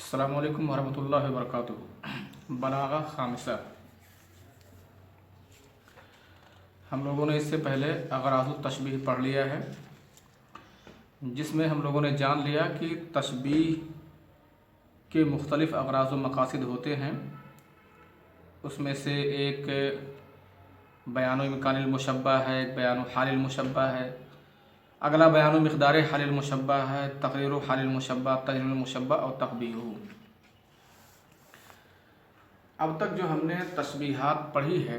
अस्सलामुअलैकुम वरहमतुल्लाहि वबरकातुहू। बलागा खामिसा। हम लोगों ने इससे पहले अगराज़ुत तशबीह पढ़ लिया है, जिसमें हम लोगों ने जान लिया कि तशबीह के मुख्तलिफ़ अगराज़ व मकासिद होते हैं। उसमें से एक बयान इम्कानिल मुशब्बा है, एक बयान हालिल मुशब्बा है, अगला बयान मिक़दार हालिल मुशब्बा है, तक़रीर हालिल मुशब्बा, तजलील मुशब्बा और तक़बीह। अब तक जो हमने तशबीहात पढ़ी है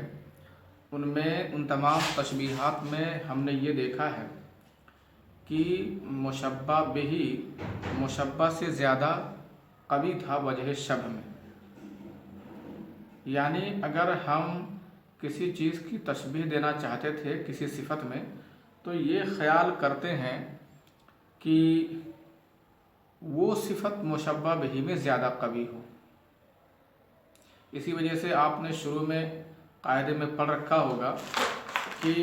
उनमें उन तमाम तशबीहात में हमने ये देखा है कि मुशब्बा बिही मुशब्बा से ज़्यादा कवी था वजह शब्ह में। यानी अगर हम किसी चीज़ की तशबीह देना चाहते थे किसी सिफत में, तो ये ख्याल करते हैं कि वो सिफत मुशब्बा बिही में ज़्यादा कवी हो। इसी वजह से आपने शुरू में कायदे में पढ़ रखा होगा कि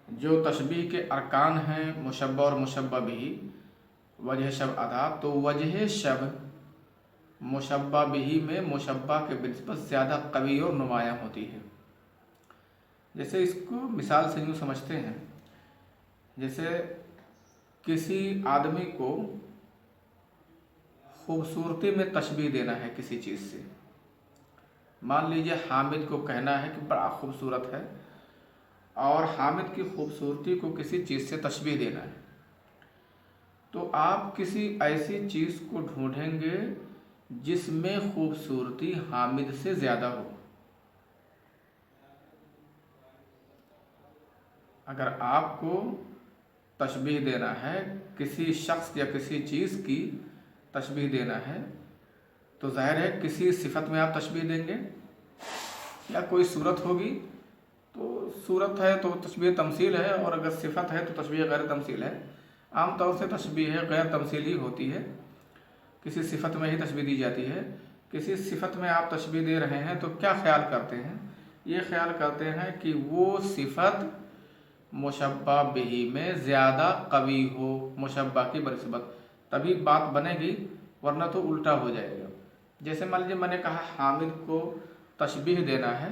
जो तशबीह के अरकान हैं मुशब्बा और मुशब्बा बिही, वजह शब अदा, तो वजह शब मुशब्बा बिही में मुशब्बा के बिस्बत ज़्यादा कवी और नुमायाँ होती है। जैसे इसको मिसाल से यूँ समझते हैं, जैसे किसी आदमी को खूबसूरती में तशबीह देना है किसी चीज़ से। मान लीजिए हामिद को कहना है कि बड़ा खूबसूरत है, और हामिद की खूबसूरती को किसी चीज़ से तशबीह देना है, तो आप किसी ऐसी चीज़ को ढूंढेंगे जिसमें खूबसूरती हामिद से ज़्यादा हो। अगर आपको तशबीह देना है, किसी शख्स या किसी चीज़ की तशबीह देना है, तो ज़ाहिर है किसी सिफत में आप तशबीह देंगे, या कोई सूरत होगी तो सूरत है तो तशबीह तमसील है, और अगर सिफत है तो तशबीह गैर तमसील है। आम तौर से तशबीह गैर तमसीली होती है, किसी सिफत में ही तशबीह दी जाती है। किसी सिफत में आप तशबीह दे रहे हैं तो क्या ख्याल करते हैं? ये ख्याल करते हैं कि वो सिफत मुशब्बा बिही में ज़्यादा कवी हो मुशब्बा की बनिस्बत, तभी बात बनेगी, वरना तो उल्टा हो जाएगा। जैसे मान लीजिए मैंने कहा हामिद को तशबीह देना है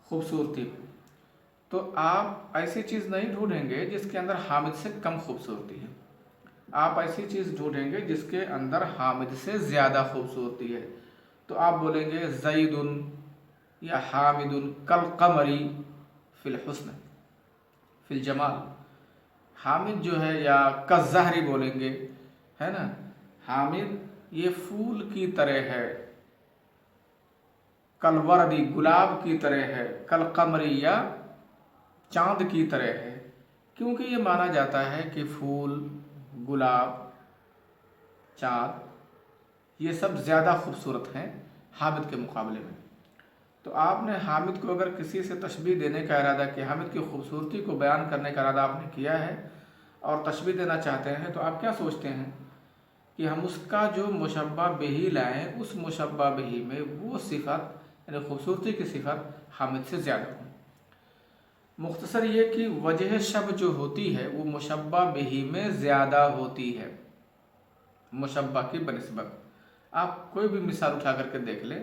खूबसूरती में, तो आप ऐसी चीज़ नहीं ढूंढेंगे जिसके अंदर हामिद से कम खूबसूरती है, आप ऐसी चीज़ ढूंढेंगे जिसके अंदर हामिद से ज़्यादा खूबसूरती है। तो आप बोलेंगे ज़ैदुन या हामिदुन कल कमरी फिल हुस्न फिल जमाल। हामिद जो है, या कज़्ज़हरी बोलेंगे, है ना, हामिद ये फूल की तरह है, कल वर्दी गुलाब की तरह है, कल कमरी या चाँद की तरह है। क्योंकि ये माना जाता है कि फूल, गुलाब, चाँद ये सब ज़्यादा खूबसूरत हैं हामिद के मुकाबले में। तो आपने हामिद को अगर किसी से तशबीह देने का इरादा किया, हामिद की खूबसूरती को बयान करने का इरादा आपने किया है और तशबीह देना चाहते हैं, तो आप क्या सोचते हैं कि हम उसका जो मुशब्बा बिही लाएँ, उस मुशब्बा बिही में वो सिफत यानी खूबसूरती की सिफत हामिद से ज़्यादा हो। मुख्तसर ये कि वजह शब जो होती है वो मुशब्बा बिही में ज़्यादा होती है मुशब्बा की बनिस्बत। आप कोई भी मिसाल उठा करके देख लें,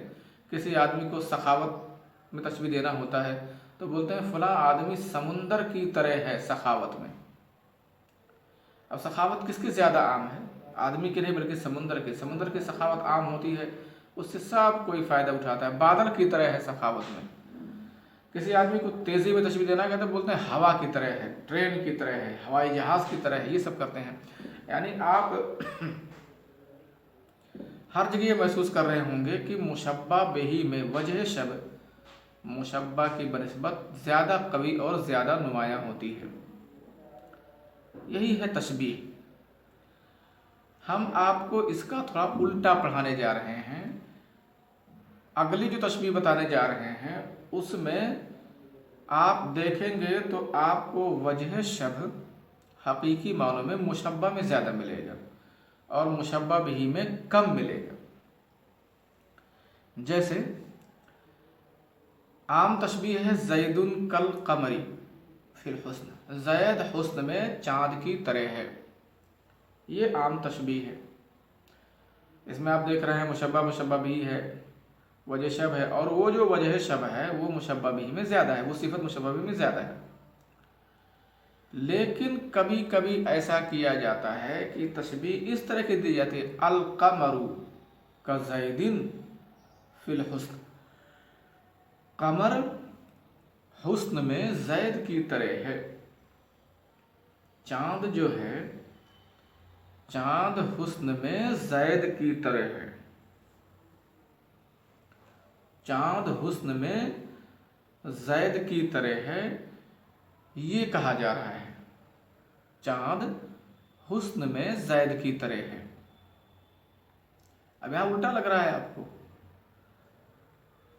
किसी आदमी को सखावत में तशबीह देना होता है तो बोलते हैं फला आदमी समुंदर की तरह है सखावत में। अब सखावत किसकी ज़्यादा आम है? आदमी की नहीं बल्कि समुंदर की। समुंदर की सखावत आम होती है, उससे सब कोई फ़ायदा उठाता है। बादल की तरह है सखावत में। किसी आदमी को तेज़ी में तशबीह देना है तो बोलते हैं हवा की तरह है, ट्रेन की तरह है, हवाई जहाज़ की तरह है, ये सब करते हैं। यानी आप हर जगह ये महसूस कर रहे होंगे कि मुशब्बा बिही में वजह शब मुशब्बा की बनिस्बत ज़्यादा कवी और ज़्यादा नुमायाँ होती है। यही है तशबीह। हम आपको इसका थोड़ा उल्टा पढ़ाने जा रहे हैं। अगली जो तशबीह बताने जा रहे हैं उसमें आप देखेंगे तो आपको वजह शब हकीकी मानों में मुशब्बा में ज़्यादा मिलेगा और मुशब्बा बिही में कम मिलेगा। जैसे आम तशबीह है ज़ैदुन कल कमरी फिल हुस्न, ज़ैद हुस्न में चाँद की तरह है। ये आम तशबीह है। इसमें आप देख रहे हैं मुशब्बा मुशब्बा भी है, वजह शब है, और वो जो वजह शब है वो मुशब्बा भी में ज़्यादा है, वो सिफत मुशब्बा भी में ज़्यादा है। लेकिन कभी कभी ऐसा किया जाता है कि तशबीह इस तरह की दी जाती है, अल कमरू का ज़ैदिन फिल हुस्न, कमर हुस्न में जैद की तरह है। चांद जो है, चांद हुस्न में जैद की तरह है, चांद हुस्न में जैद की तरह है, ये कहा जा रहा है। चांद हुस्न में जैद की तरह है। अब यहां उल्टा लग रहा है आपको।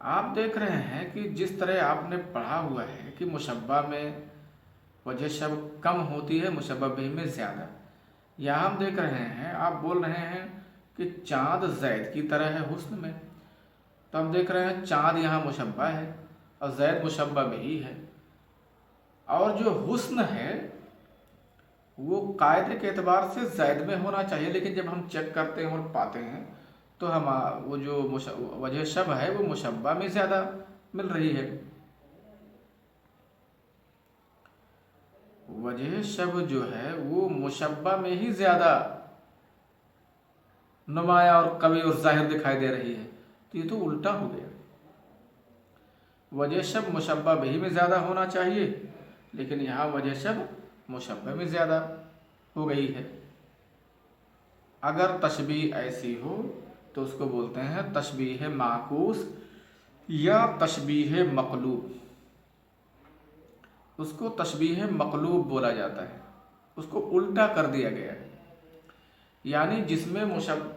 आप देख रहे हैं कि जिस तरह आपने पढ़ा हुआ है कि मुशब्बा में वजह शब्द कम होती है, मुशब्बा बिही में ज़्यादा, यहाँ हम देख रहे हैं आप बोल रहे हैं कि चांद जैद की तरह है हुस्न में, तो हम देख रहे हैं चांद यहाँ मुशब्बा है और जैद मुशब्बा बिही है, और जो हुस्न है वो कायदे के एतबार से जैद में होना चाहिए, लेकिन जब हम चेक करते हैं और पाते हैं तो हम वो जो वजह शब है वो मुशब्बा में ज़्यादा मिल रही है। वजह शब जो है वो मुशब्बा में ही ज़्यादा नुमाया और कवी और जाहिर दिखाई दे रही है, तो ये तो उल्टा हो गया। वजह शब मुशब्बा बिही में ज़्यादा होना चाहिए, लेकिन यहाँ वजह शब मुशब्बा में ज़्यादा हो गई है। अगर तशबीह ऐसी हो तो उसको बोलते हैं तशबीह माकूस या तशबीह मक़लूब। उसको तशबीह मक़लूब बोला जाता है, उसको उल्टा कर दिया गया है, यानी जिसमें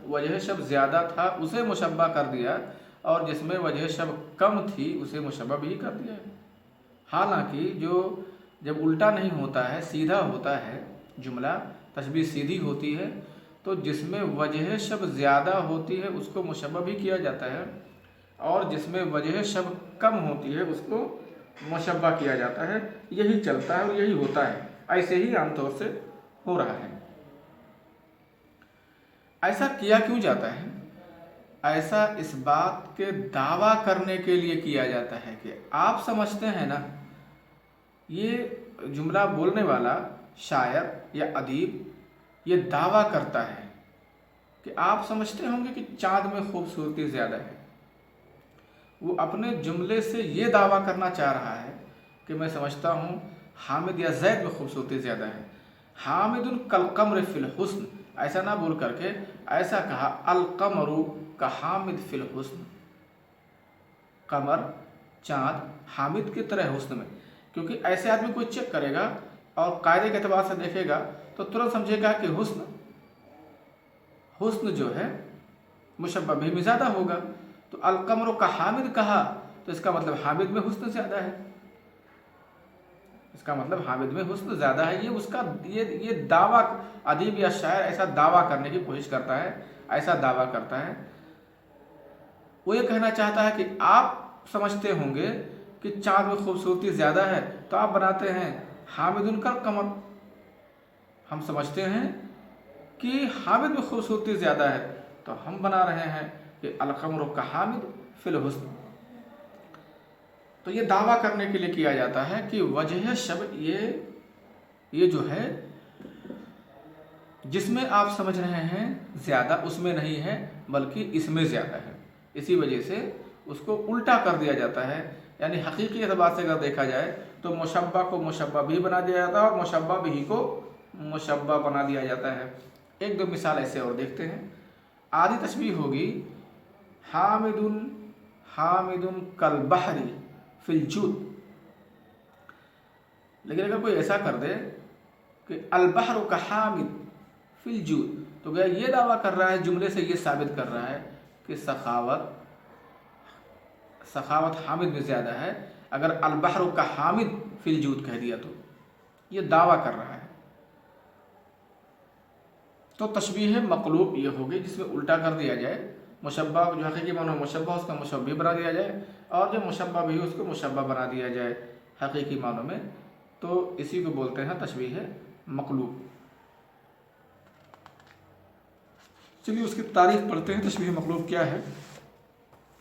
वजह शब ज़्यादा था उसे मुशब्बा कर दिया, और जिसमें वजह शब कम थी उसे मुशब्बा भी कर दिया है। हालांकि जो जब उल्टा नहीं होता है, सीधा होता है जुमला, तशबीह सीधी होती है, तो जिसमें वजह शब ज़्यादा होती है उसको मुशब्बा भी किया जाता है, और जिसमें वजह शब कम होती है उसको मुशब्बा किया जाता है। यही चलता है और यही होता है, ऐसे ही आमतौर से हो रहा है। ऐसा किया क्यों जाता है? ऐसा इस बात के दावा करने के लिए किया जाता है कि आप समझते हैं ना, ये जुमला बोलने वाला शायर या अदीब ये दावा करता है कि आप समझते होंगे कि चाँद में खूबसूरती ज़्यादा है। वो अपने जुमले से ये दावा करना चाह रहा है कि मैं समझता हूँ हामिद या जैद में खूबसूरती ज़्यादा है। हामिदुन कल कमर फिल हुस्न, ऐसा ना बोल करके ऐसा कहा अल कमरु का हामिद फिल हुस्न, कमर चाँद हामिद की तरह हुस्न में। क्योंकि ऐसे आदमी कोई चेक करेगा और कायदे के एतबार से देखेगा तो तुरंत समझेगा कि हुस्न जो है मुशब्बा बिही में ज़्यादा होगा। तो अल कमर का हामिद कहा तो इसका मतलब हामिद में हुस्न ज़्यादा है, इसका मतलब हामिद में हुस्न ज़्यादा है। ये उसका ये दावा, अदीब या शायर ऐसा दावा करने की कोशिश करता है, ऐसा दावा करता है। वो ये कहना चाहता है कि आप समझते होंगे कि चाँद में खूबसूरती ज़्यादा है, तो आप बनाते हैं हामिदुन कल कमर। हम समझते हैं कि हामिद में खूबसूरती ज़्यादा है, तो हम बना रहे हैं कि अल कमर का हामिद फिल हुस्न। तो ये दावा करने के लिए किया जाता है कि वजह शब ये जो है जिसमें आप समझ रहे हैं ज़्यादा उसमें नहीं है, बल्कि इसमें ज़्यादा है। इसी वजह से उसको उल्टा कर दिया जाता है। यानी हकीकी एतबार से अगर देखा जाए तो मुशब्बा को मुशब्बा भी बना दिया जाता है और मुशब्बा भी को मुशब्बा बना दिया जाता है। एक दो मिसाल ऐसे और देखते हैं। आदि तशबीह होगी हामिदुन हामिदुन कल बहरी फिल जूद। लेकिन अगर कोई ऐसा कर दे कि अल बहरु का हामिद फिल जूद, तो गया ये दावा कर रहा है, जुमले से ये साबित कर रहा है कि सखावत हामिद में ज़्यादा है। अगर अल बहरु का हामिद फिल जूद कह दिया तो ये दावा कर रहा है। तो तशबीह मक़लूब ये होगी जिसमें उल्टा कर दिया जाए, मुशब्बा जो हकीकी मानो मुशब्बा उसका मुशब्बी बना दिया जाए, और जो मुशब्बा भी उसको मुशब्बा बना दिया जाए हकीकी मानों में। तो इसी को बोलते हैं तशबीह मक़लूब। चलिए उसकी तारीफ पढ़ते हैं। तशबीह मक़लूब क्या है?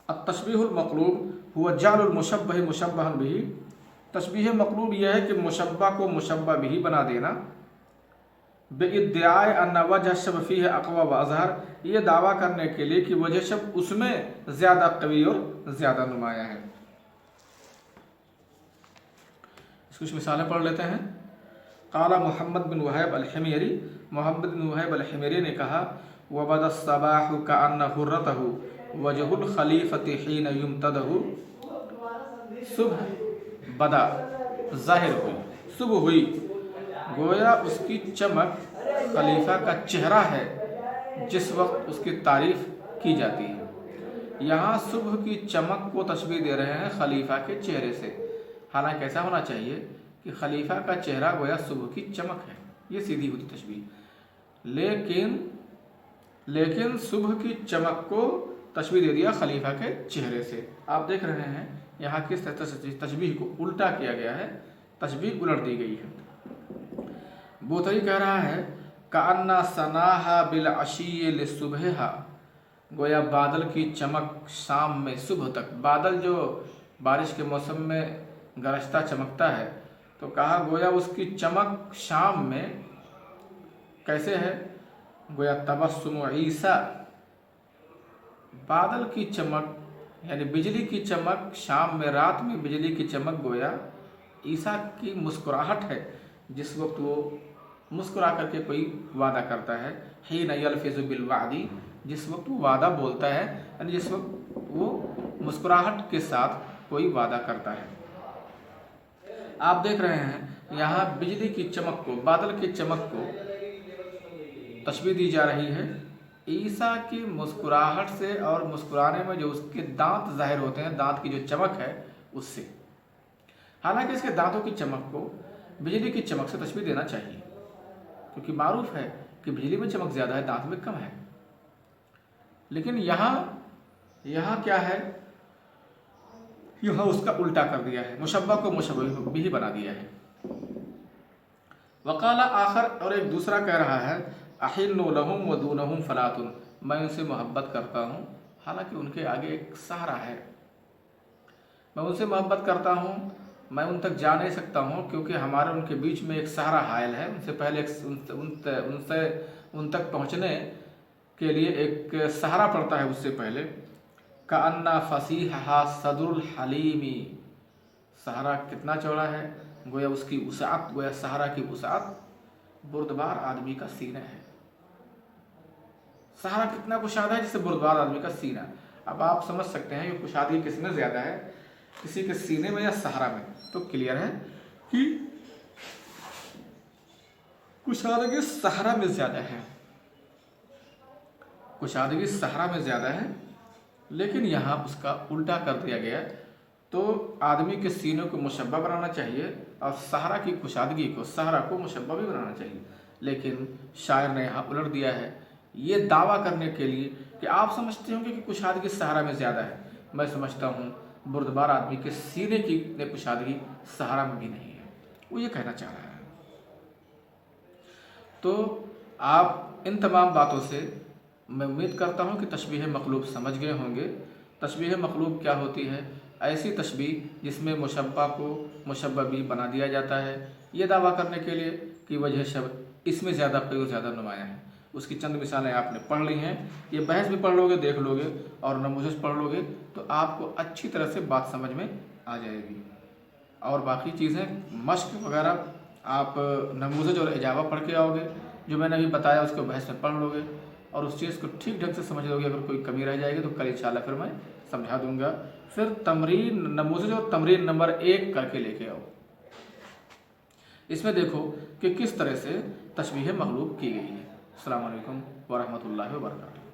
अत-तशबीहुल मक़लूब हुवा जअलुल मुशब्बह मुशब्बहन बिही। तशबीह मक़लूब यह है कि मुशब्बा को मुशब्बा बिही बना देना। बिइद्दिआए अन्ना वजह शब्ह फ़ीही अक़वा व अज़हर, ये दावा करने के लिए कि वजह शब्द उसमें ज़्यादा कवी और ज़्यादा नुमाया है। कुछ मिसालें पढ़ लेते हैं। क़ाला मोहम्मद बिन वहब अल-हिमयरी, मोहम्मद बिन वहब अल-हिमयरी ने कहा, वबदा सबाहु कअन्न हुर्रतहु वजहुल खलीफति हीन युम्तदहु। सुबह बदा ज़ाहिर हुई, सुबह हुई, गोया उसकी चमक खलीफा का चेहरा है जिस वक्त उसकी तारीफ की जाती है। यहाँ सुबह की चमक को तशबीह दे रहे हैं खलीफा के चेहरे से। हालांकि ऐसा होना चाहिए कि खलीफा का चेहरा गोया सुबह की चमक है, ये सीधी होती तशबीह। लेकिन सुबह की चमक को तशबीह दे दिया खलीफा के चेहरे से। आप देख रहे हैं यहाँ किस तरह से तशबीह को उल्टा किया गया है, तशबीह उलट दी गई है। बोतरी कह रहा है, कअन्ना सनाहा बिल अशिय्य लिसुबहा, गोया बादल की चमक शाम में सुबह तक। बादल जो बारिश के मौसम में गरजता चमकता है, तो कहा गोया उसकी चमक शाम में कैसे है? गोया तबस्सुम ईसा, बादल की चमक यानी बिजली की चमक शाम में, रात में बिजली की चमक गोया ईसा की मुस्कुराहट है जिस वक्त वो मुस्कुरा करके कोई वादा करता है। हीन यल्फिज़ु बिल वादी, जिस वक्त वो वादा बोलता है, यानी जिस वक्त वो मुस्कुराहट के साथ कोई वादा करता है। आप देख रहे हैं यहाँ बिजली की चमक को, बादल की चमक को तशबीह दी जा रही है ईसा की मुस्कुराहट से, और मुस्कुराने में जो उसके दांत जाहिर होते हैं, दांत की जो चमक है उससे। हालांकि इसके दांतों की चमक को बिजली की चमक से तशबीह देना चाहिए, क्योंकि मारूफ है कि बिजली में चमक ज़्यादा है, दांत में कम है। लेकिन यहाँ क्या है? यहाँ उसका उल्टा कर दिया है, मुशब्बा को मुशब्बह बिही बना दिया है। वक़ाला आखर, और एक दूसरा कह रहा है, अहिन्नु लहुम व दूनहुम फलातुन, मैं उनसे मोहब्बत करता हूँ हालांकि उनके आगे एक सहारा है। मैं उनसे मोहब्बत करता हूँ, मैं उन तक जा नहीं सकता हूँ क्योंकि हमारे उनके बीच में एक सहारा हायल है। उनसे पहले उन तक पहुँचने के लिए एक सहारा पड़ता है उससे पहले। कअन्ना फसीहा सदरुल हलीमी, सहारा कितना चौड़ा है? गोया उसकी वसाअत, गोया सहारा की वसाअत बुर्दबार आदमी का सीना है। सहारा कितना कुशादा है जिससे बुर्दबार आदमी का सीना। अब आप समझ सकते हैं कि कुशादगी किसमें ज़्यादा है, किसी के सीने में या सहारा में? तो क्लियर है कि कुशादगी सहारा में ज़्यादा है, कुशादगी सहारा में ज़्यादा है। लेकिन यहाँ उसका उल्टा कर दिया गया। तो आदमी के सीने को मुशब्बा बनाना चाहिए और सहारा की कुशादगी को, सहारा को मुशब्बा भी बनाना चाहिए। लेकिन शायर ने यहाँ उलट दिया है, ये दावा करने के लिए कि आप समझते होंगे कि कुशादगी सहारा में ज़्यादा है, मैं समझता हूँ बुर्दबार आदमी के सीने की कुशादगी सहारा में भी नहीं है। वो ये कहना चाह रहा है। तो आप इन तमाम बातों से मैं उम्मीद करता हूँ कि तशबीह मक़लूब समझ गए होंगे। तशबीह मक़लूब क्या होती है? ऐसी तशबीह जिसमें मुशब्बा को मुशब्बा भी बना दिया जाता है, ये दावा करने के लिए कि वजह शब्द इसमें ज़्यादा कई और ज़्यादा नुमाया है। उसकी चंद मिसालें आपने पढ़ ली हैं। ये बहस भी पढ़ लोगे, देख लोगे और नमूज़ज पढ़ लोगे तो आपको अच्छी तरह से बात समझ में आ जाएगी। और बाकी चीज़ें मश्क वगैरह आप नमूज़ज और इजावा पढ़ के आओगे, जो मैंने अभी बताया उसको बहस में पढ़ लोगे और उस चीज़ को ठीक ढंग से समझ लोगे। अगर कोई कमी रह जाएगी तो कल इंशाल्लाह फिर मैं समझा दूंगा। फिर तमरीन नमूज़ज और तमरीन नंबर 1 करके लेके आओ। इसमें देखो कि किस तरह से तशबीह मक़लूब की गई है। अस्सलामु अलैकुम व रहमतुल्लाहि व बरकातुहू।